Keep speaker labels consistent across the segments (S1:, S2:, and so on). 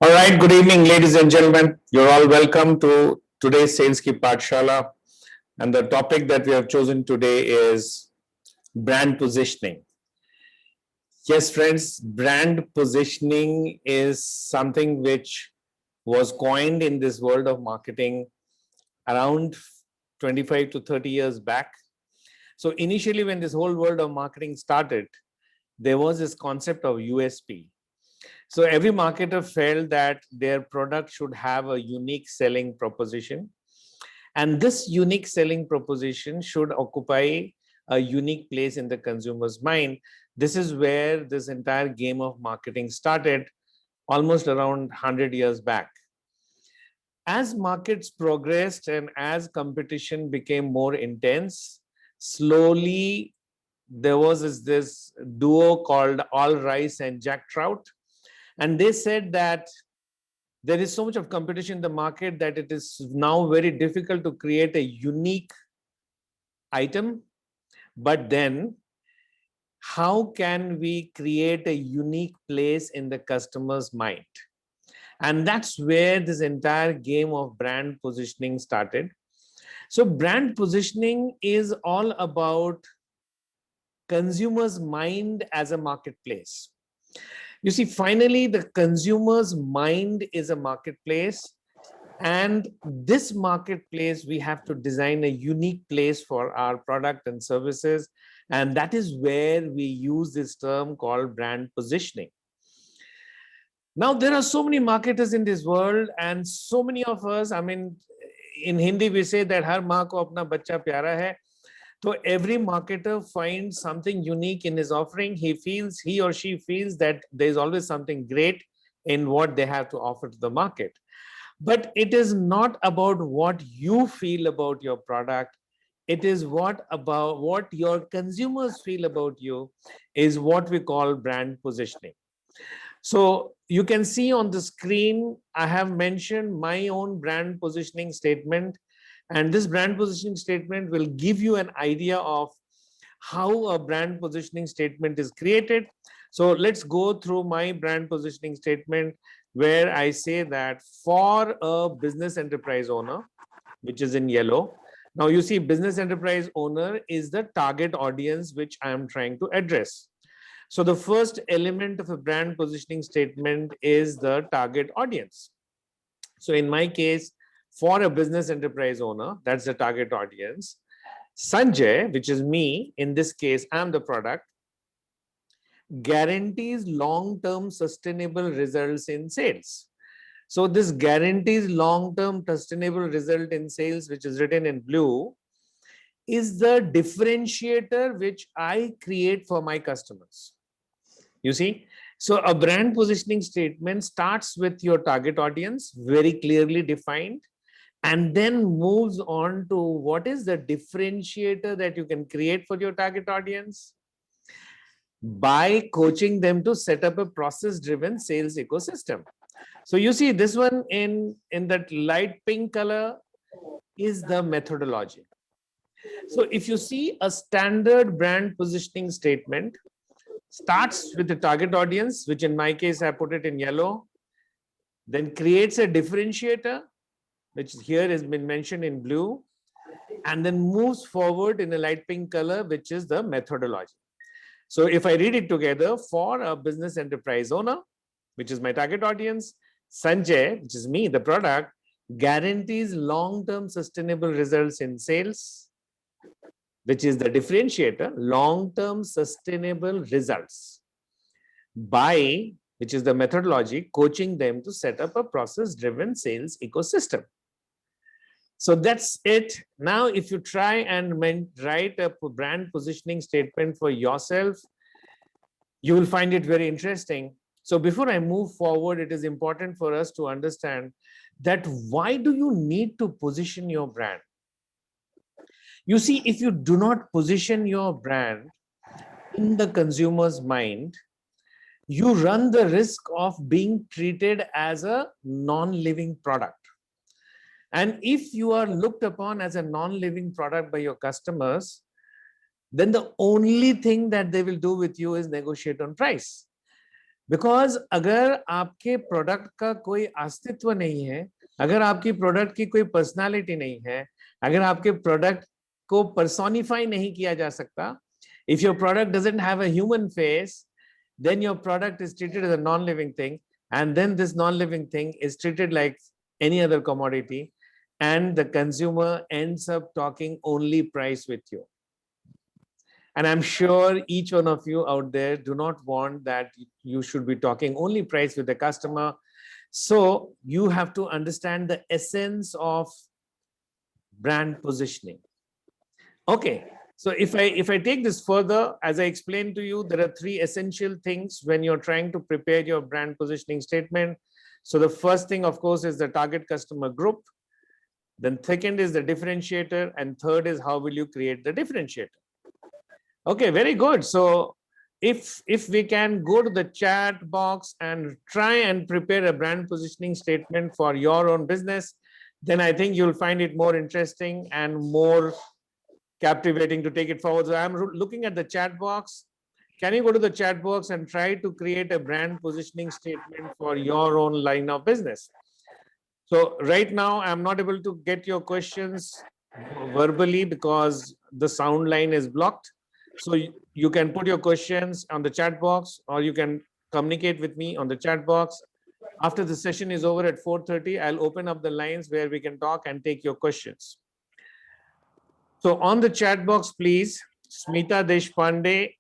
S1: All right, good evening, ladies and gentlemen. You're all welcome to today's Sales Ki Pathshala. And the topic that we have chosen today is brand positioning. Yes, friends, brand positioning is something which was coined in this world of marketing around 25 to 30 years back. So initially, when this whole world of marketing started, there was this concept of USP. So every marketer felt that their product should have a unique selling proposition. And this unique selling proposition should occupy a unique place in the consumer's mind. This is where this entire game of marketing started almost around 100 years back. As markets progressed and as competition became more intense, slowly there was this duo called All Rice and Jack Trout. And they said that there is so much of competition in the market that it is now very difficult to create a unique item. But then, how can we create a unique place in the customer's mind? And that's where this entire game of brand positioning started. So brand positioning is all about consumer's mind as a marketplace. You see, finally, the consumer's mind is a marketplace. And this marketplace, we have to design a unique place for our product and services. And that is where we use this term called brand positioning. Now, there are so many marketers in this world, and so many of us, I mean, in Hindi, we say that har maa ko apna bachcha pyara hai. So every marketer finds something unique in his offering. He or she feels that there's always something great in what they have to offer to the market. But it is not about what you feel about your product. It is about what your consumers feel about you is what we call brand positioning. So you can see on the screen, I have mentioned my own brand positioning statement. And this brand positioning statement will give you an idea of how a brand positioning statement is created. So let's go through my brand positioning statement where I say that for a business enterprise owner, which is in yellow. Now you see business enterprise owner is the target audience which I am trying to address. So the first element of a brand positioning statement is the target audience. So in my case, for a business enterprise owner, that's the target audience. Sanjay, which is me, in this case, I'm the product, guarantees long-term sustainable results in sales. So this guarantees long-term sustainable result in sales, which is written in blue, is the differentiator which I create for my customers. You see? So a brand positioning statement starts with your target audience, very clearly defined, and then moves on to what is the differentiator that you can create for your target audience by coaching them to set up a process-driven sales ecosystem. So you see this one in that light pink color is the methodology. So if you see a standard brand positioning statement starts with the target audience, which in my case, I put it in yellow, then creates a differentiator, which here has been mentioned in blue, and then moves forward in a light pink color, which is the methodology. So if I read it together, for a business enterprise owner, which is my target audience, Sanjay, which is me, the product, guarantees long-term sustainable results in sales, which is the differentiator, long-term sustainable results by, which is the methodology, coaching them to set up a process-driven sales ecosystem. So that's it. Now, if you try and write a brand positioning statement for yourself, you will find it very interesting. So before I move forward, it is important for us to understand that why do you need to position your brand? You see, if you do not position your brand in the consumer's mind, you run the risk of being treated as a non-living product. And if you are looked upon as a non-living product by your customers, then the only thing that they will do with you is negotiate on price. Because अगर आपके product का कोई अस्तित्व नहीं है, अगर आपकी product की कोई पर्सनालिटी नहीं है, अगर आपके प्रोडक्ट को पर्सोनिफाई नहीं किया जा सकता, if your product doesn't have a human face, then your product is treated as a non-living thing, and then this non-living thing is treated like any other commodity, and the consumer ends up talking only price with you. And I'm sure each one of you out there do not want that you should be talking only price with the customer. So you have to understand the essence of brand positioning. Okay, so if I take this further, as I explained to you, there are three essential things when you're trying to prepare your brand positioning statement. So the first thing, of course, is the target customer group. Then second is the differentiator, and third is how will you create the differentiator. Okay, very good. So if we can go to the chat box and try and prepare a brand positioning statement for your own business, then I think you'll find it more interesting and more captivating to take it forward. So I'm looking at the chat box. Can you go to the chat box and try to create a brand positioning statement for your own line of business? So right now, I'm not able to get your questions verbally because the sound line is blocked. So you can put your questions on the chat box, or you can communicate with me on the chat box. After the session is over at 4:30, I'll open up the lines where we can talk and take your questions. So on the chat box, please, Smita Deshpande,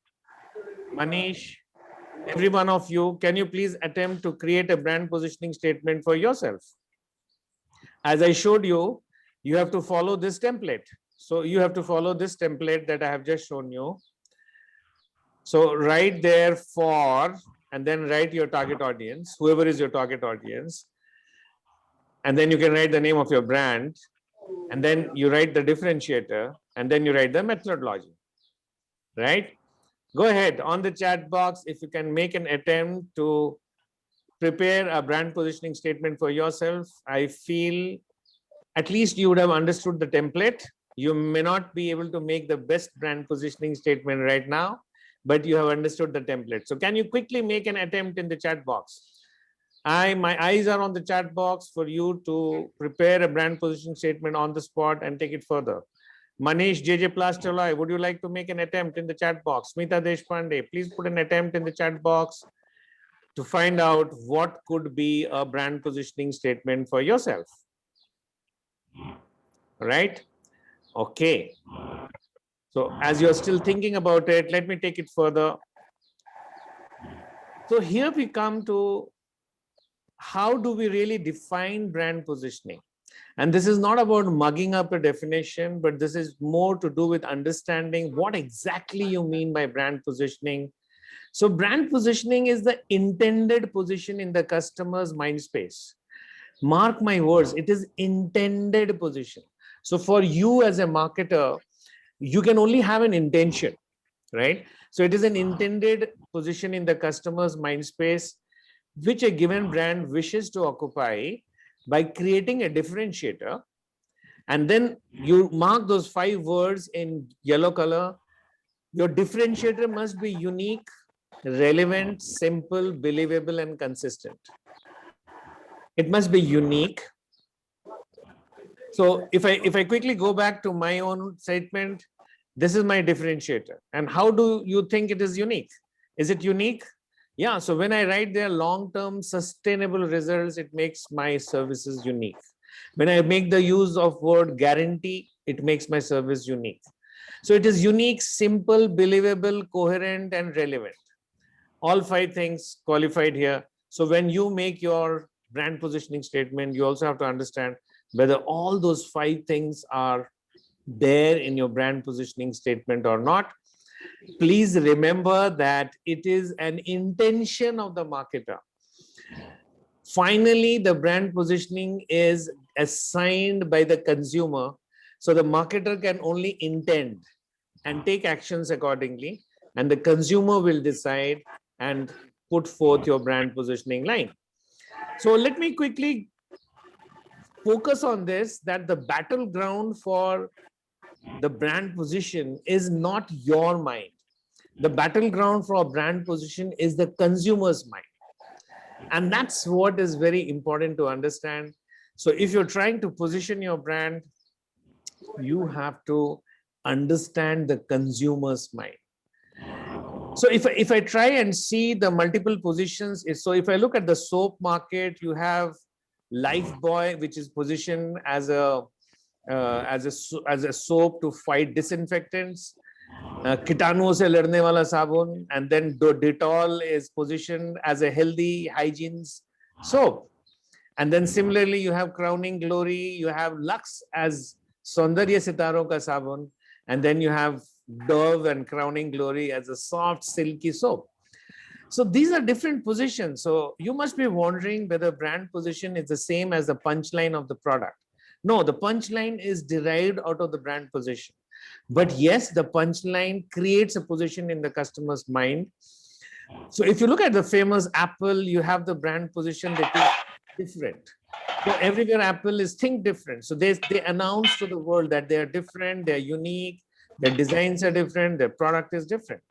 S1: Manish, every one of you, can you please attempt to create a brand positioning statement for yourself? As I showed you, you have to follow this template. So you have to follow this template that I have just shown you. So write there for, and then write your target audience, whoever is your target audience. And then you can write the name of your brand. And then you write the differentiator, and then you write the methodology, right? Go ahead on the chat box. If you can make an attempt to prepare a brand positioning statement for yourself, I feel at least you would have understood the template. You may not be able to make the best brand positioning statement right now, but you have understood the template. So can you quickly make an attempt in the chat box? My eyes are on the chat box for you to prepare a brand positioning statement on the spot and take it further. Manish JJ Plastola, would you like to make an attempt in the chat box? Smita Deshpande, please put an attempt in the chat box to find out what could be a brand positioning statement for yourself. Right? Okay. So as you're still thinking about it, let me take it further. So here we come to how do we really define brand positioning? And this is not about mugging up a definition, but this is more to do with understanding what exactly you mean by brand positioning. So brand positioning is the intended position in the customer's mind space. Mark my words, it is intended position. So for you as a marketer, you can only have an intention, right? So it is an intended position in the customer's mind space, which a given brand wishes to occupy by creating a differentiator. And then you mark those 5 words in yellow color. Your differentiator must be unique, relevant, simple, believable, and consistent. It must be unique. So if I quickly go back to my own statement, this is my differentiator. And how do you think it is unique? Is it unique? Yeah, so when I write there long-term sustainable results, it makes my services unique. When I make the use of word guarantee, it makes my service unique. So it is unique, simple, believable, coherent, and relevant. All 5 things qualified here. So when you make your brand positioning statement, you also have to understand whether all those 5 things are there in your brand positioning statement or not. Please remember that it is an intention of the marketer. Finally, the brand positioning is assigned by the consumer. So the marketer can only intend and take actions accordingly, and the consumer will decide and put forth your brand positioning line. So let me quickly focus on this, that the battleground for the brand position is not your mind. The battleground for a brand position is the consumer's mind. And that's what is very important to understand. So if you're trying to position your brand, you have to understand the consumer's mind. So if I try and see the multiple positions, so if I look at the soap market, you have Lifebuoy, which is positioned as a soap to fight disinfectants. कीटाणुओं से लड़ने वाला साबुन, and then Dettol is positioned as a healthy hygiene soap. And then similarly, you have Crowning Glory, you have Lux as Saundarya Sitaron ka sabun, and then you have Dove and Crowning Glory as a soft, silky soap. So these are different positions. So you must be wondering whether brand position is the same as the punchline of the product. No, the punchline is derived out of the brand position. But yes, the punchline creates a position in the customer's mind. So if you look at the famous Apple, you have the brand position that is different. So everywhere Apple is think different. So they announce to the world that they are different, they're unique, their designs are different, their product is different.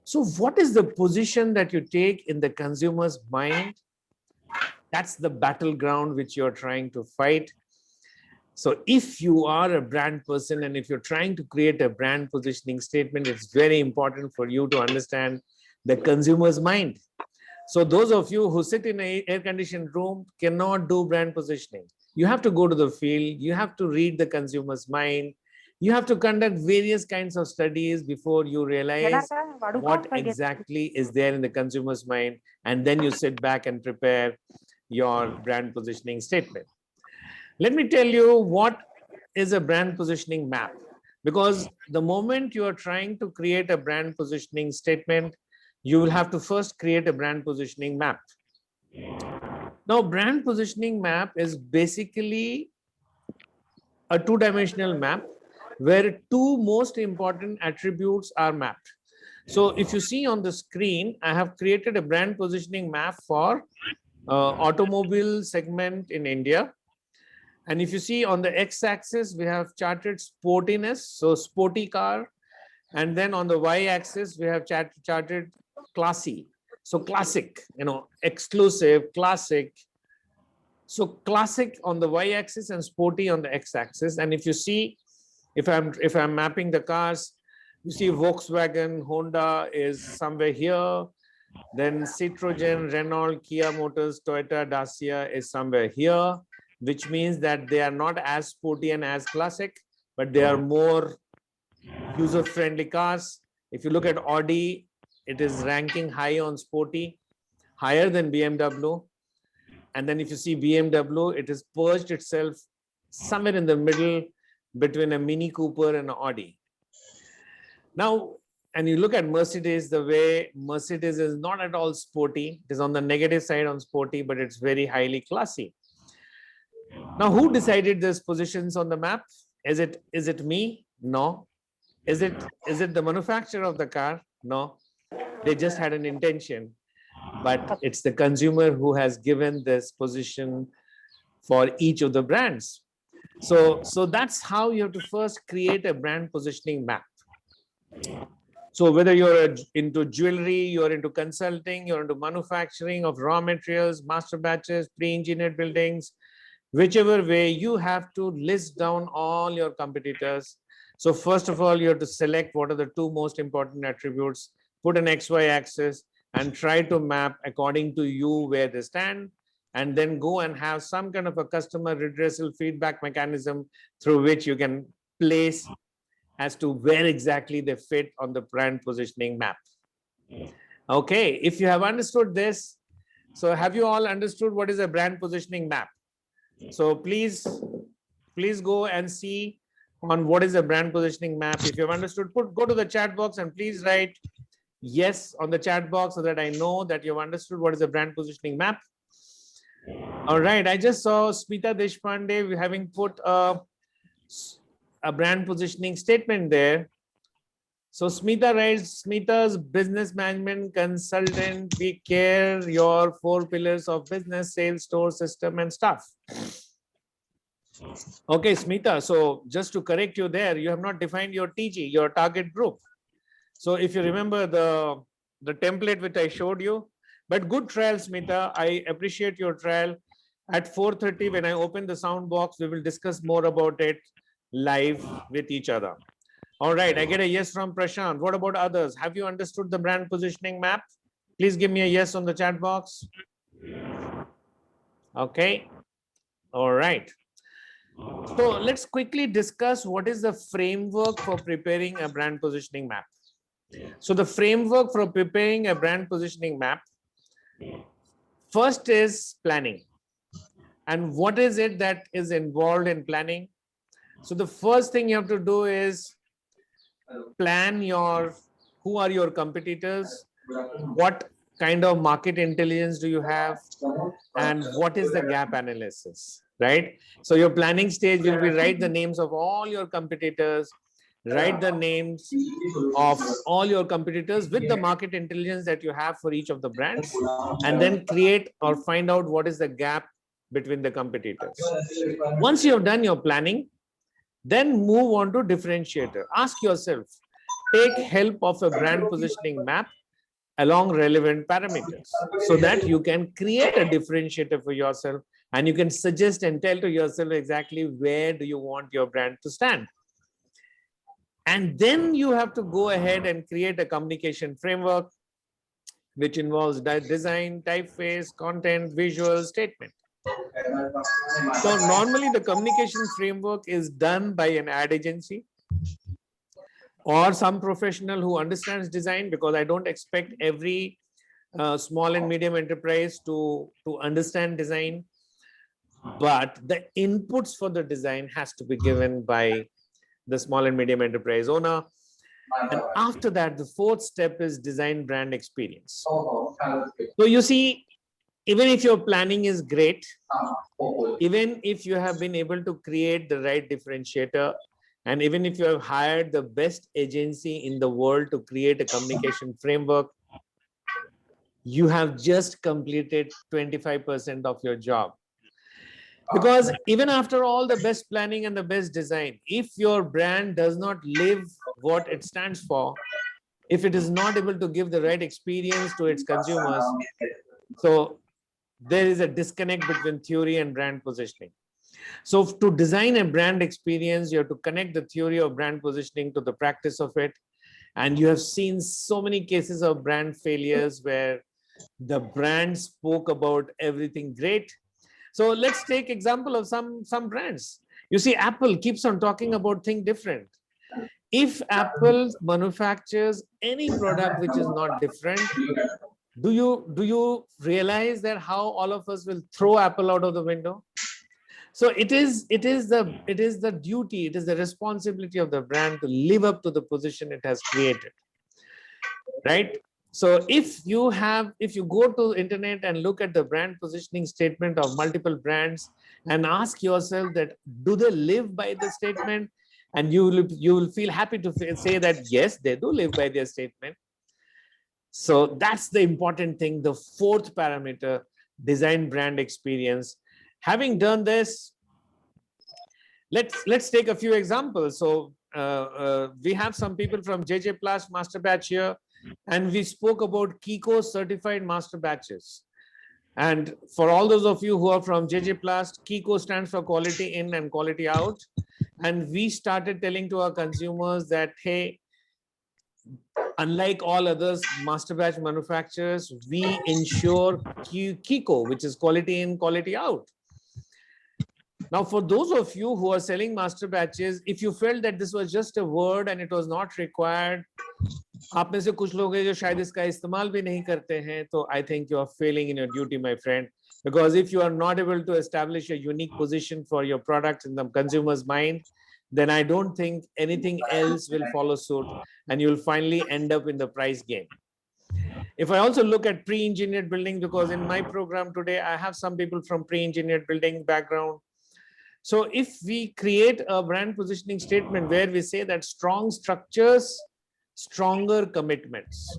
S1: So what is the position that you take in the consumer's mind? That's the battleground which you're trying to fight. So if you are a brand person and if you're trying to create a brand positioning statement, it's very important for you to understand the consumer's mind. So those of you who sit in an air-conditioned room cannot do brand positioning. You have to go to the field. You have to read the consumer's mind. You have to conduct various kinds of studies before you realize what exactly is there in the consumer's mind. And then you sit back and prepare your brand positioning statement. Let me tell you what is a brand positioning map. Because the moment you are trying to create a brand positioning statement, you will have to first create a brand positioning map. Now, brand positioning map is basically a two-dimensional map where two most important attributes are mapped. So if you see on the screen, I have created a brand positioning map for automobile segment in India. And if you see on the x-axis, we have charted sportiness, so sporty car. And then on the y-axis, we have charted classy, so classic, exclusive, classic. So classic on the y-axis and sporty on the x-axis. And if you see, if I'm mapping the cars, you see Volkswagen, Honda is somewhere here. Then Citroën, Renault, Kia Motors, Toyota, Dacia is somewhere here, which means that they are not as sporty and as classic, but they are more user-friendly cars. If you look at Audi, it is ranking high on sporty, higher than BMW. And then if you see BMW, it has perched itself somewhere in the middle between a Mini Cooper and an Audi. Now, and you look at Mercedes, the way Mercedes is not at all sporty. It is on the negative side on sporty, but it's very highly classy. Now, who decided these positions on the map? Is it me? No. Is it the manufacturer of the car? No. They just had an intention, but it's the consumer who has given this position for each of the brands. So that's how you have to first create a brand positioning map. So whether you're into jewelry, you're into consulting, you're into manufacturing of raw materials, master batches, pre-engineered buildings, whichever way, you have to list down all your competitors. So first of all, you have to select what are the two most important attributes, put an XY axis and try to map according to you where they stand, and then go and have some kind of a customer redressal feedback mechanism through which you can place as to where exactly they fit on the brand positioning map. Okay, if you have understood this, so have you all understood what is a brand positioning map? So please go and see on what is a brand positioning map. If you have understood, go to the chat box and please write yes on the chat box so that I know that you've understood what is a brand positioning map. All right, I just saw Smita Deshpande having put a brand positioning statement there. So Smita writes, Smita's business management consultant, we care your 4 pillars of business, sales, store, system, and staff. Okay, Smita, so just to correct you there, you have not defined your TG, your target group. So if you remember the template which I showed you, But good trial, Smita. I appreciate your trial. At 4:30, when I open the sound box, we will discuss more about it live with each other. All right, I get a yes from Prashant. What about others? Have you understood the brand positioning map? Please give me a yes on the chat box. Okay. All right. So let's quickly discuss what is the framework for preparing a brand positioning map. So the framework for preparing a brand positioning map, first is planning. And what is it that is involved in planning? So the first thing you have to do is plan who are your competitors, what kind of market intelligence do you have, and what is the gap analysis, right? So your planning stage will be write the names of all your competitors, write the names of all your competitors with the market intelligence that you have for each of the brands, and then create or find out what is the gap between the competitors. Once you have done your planning, then move on to differentiator. Ask yourself, take help of a brand positioning map along relevant parameters so that you can create a differentiator for yourself, and you can suggest and tell to yourself exactly where do you want your brand to stand. And then you have to go ahead and create a communication framework, which involves design, typeface, content, visual, statement. So normally the communication framework is done by an ad agency or some professional who understands design, because I don't expect every small and medium enterprise to understand design. But the inputs for the design has to be given by the small and medium enterprise owner. And after that, the fourth step is design brand experience. So you see, even if your planning is great, even if you have been able to create the right differentiator, and even if you have hired the best agency in the world to create a communication framework, you have just completed 25% of your job. Because even after all the best planning and the best design, if your brand does not live what it stands for, if it is not able to give the right experience to its consumers, so there is a disconnect between theory and brand positioning. So to design a brand experience, you have to connect the theory of brand positioning to the practice of it. And you have seen so many cases of brand failures where the brand spoke about everything great. So let's take example of some brands. You see, Apple keeps on talking about things different. If Apple manufactures any product which is not different, do you realize that how all of us will throw Apple out of the window? So it is the duty, it is the responsibility of the brand to live up to the position it has created, right? So if you go to internet and look at the brand positioning statement of multiple brands and ask yourself that do they live by the statement, and you will feel happy to say that yes, they do live by their statement. So that's the important thing, the fourth parameter, design brand experience. Having done this, let's take a few examples. So we have some people from JJ Plus Master Batch here, and we spoke about Kiko certified master batches. And for all those of you who are from JJ Plus, Kiko stands for quality in and quality out. And we started telling to our consumers that, hey, unlike all others master batch manufacturers, we ensure Kiko, which is quality in, quality out. Now, for those of you who are selling master batches, if you felt that this was just a word and it was not required, आप में से कुछ लोग हैं जो शायद इसका इस्तेमाल भी नहीं करते हैं, तो I think you are failing in your duty, my friend. Because if you are not able to establish a unique position for your product in the consumer's mind, then I don't think anything else will follow suit, and you will finally end up in the price game. If I also look at pre-engineered building, because in my program today, I have some people from pre-engineered building background. So if we create a brand positioning statement where we say that strong structures, stronger commitments,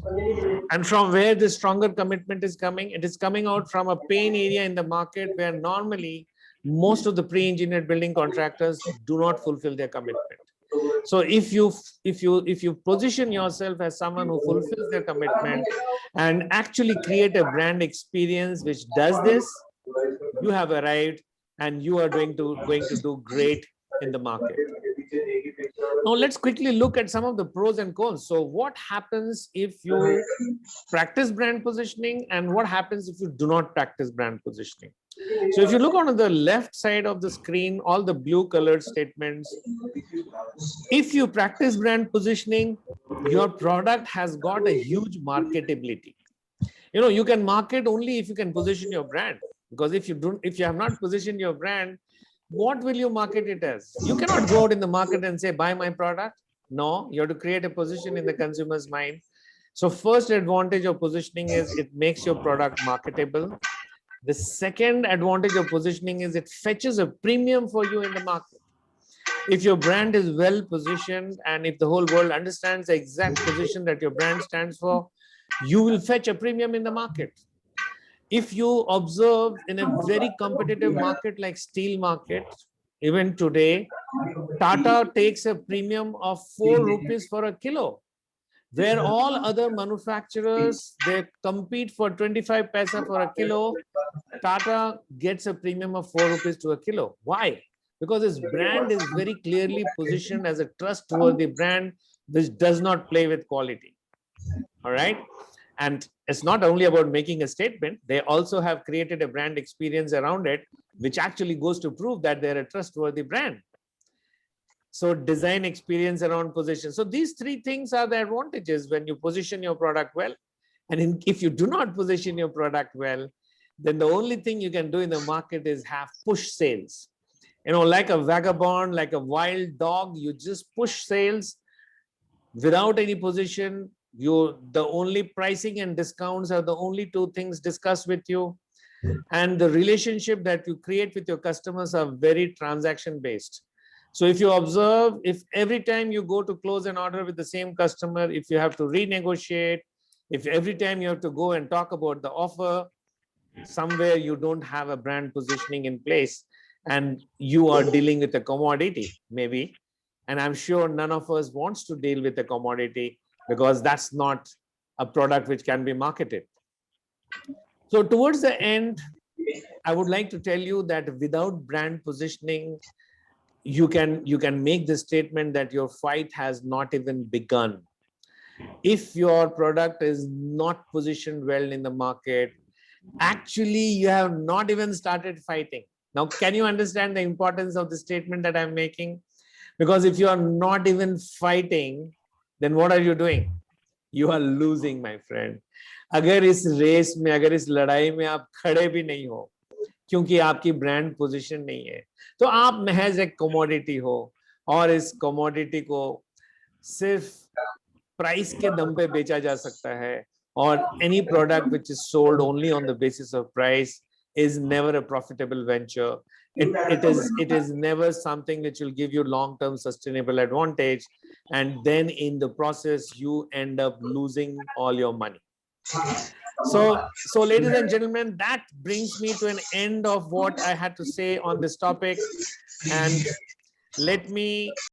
S1: and from where the stronger commitment is coming, it is coming out from a pain area in the market where normally most of the pre-engineered building contractors do not fulfill their commitment. So if you position yourself as someone who fulfills their commitment and actually create a brand experience which does this, you have arrived and you are going to do great in the market. Now let's quickly look at some of the pros and cons. So what happens if you practice brand positioning and what happens if you do not practice brand positioning? So if you look on the left side of the screen, all the blue colored statements, if you practice brand positioning, your product has got a huge marketability. You know, you can market only if you can position your brand, because if you have not positioned your brand, what will you market it as? You cannot go out in the market and say, buy my product. No, you have to create a position in the consumer's mind. So first advantage of positioning is it makes your product marketable. The second advantage of positioning is it fetches a premium for you in the market. If your brand is well positioned and if the whole world understands the exact position that your brand stands for, you will fetch a premium in the market. If you observe in a very competitive market like steel market, even today, Tata takes a premium of 4 rupees for a kilo, where all other manufacturers, they compete for 25 paisa for a kilo. Tata gets a premium of 4 rupees to a kilo. Why? Because his brand is very clearly positioned as a trustworthy brand which does not play with quality. All right. And it's not only about making a statement, they also have created a brand experience around it, which actually goes to prove that they're a trustworthy brand. So design experience around position. So these three things are the advantages when you position your product well. And if you do not position your product well, then the only thing you can do in the market is have push sales. You know, like a vagabond, like a wild dog, you just push sales without any position. The only pricing and discounts are the only two things discussed with you. And the relationship that you create with your customers are very transaction based. So if you observe, if every time you go to close an order with the same customer, if you have to renegotiate, if every time you have to go and talk about the offer, somewhere you don't have a brand positioning in place and you are dealing with a commodity, maybe. And I'm sure none of us wants to deal with a commodity because that's not a product which can be marketed. So towards the end, I would like to tell you that without brand positioning, you can make the statement that your fight has not even begun. If your product is not positioned well in the market, actually you have not even started fighting. Now, can you understand the importance of the statement that I'm making? Because if you are not even fighting, then what are you doing? You are losing, my friend. अगर इस race में, अगर इस लड़ाई में आप खड़े भी नहीं हो क्योंकि आपकी ब्रांड पोजीशन नहीं है, तो आप महज एक कमोडिटी हो और इस कमोडिटी को सिर्फ प्राइस के दम पे बेचा जा सकता है. Or any product which is sold only on the basis of price is never a profitable venture. It is never something which will give you long-term sustainable advantage, and then in the process you end up losing all your money. So ladies and gentlemen, that brings me to an end of what I had to say on this topic, and let me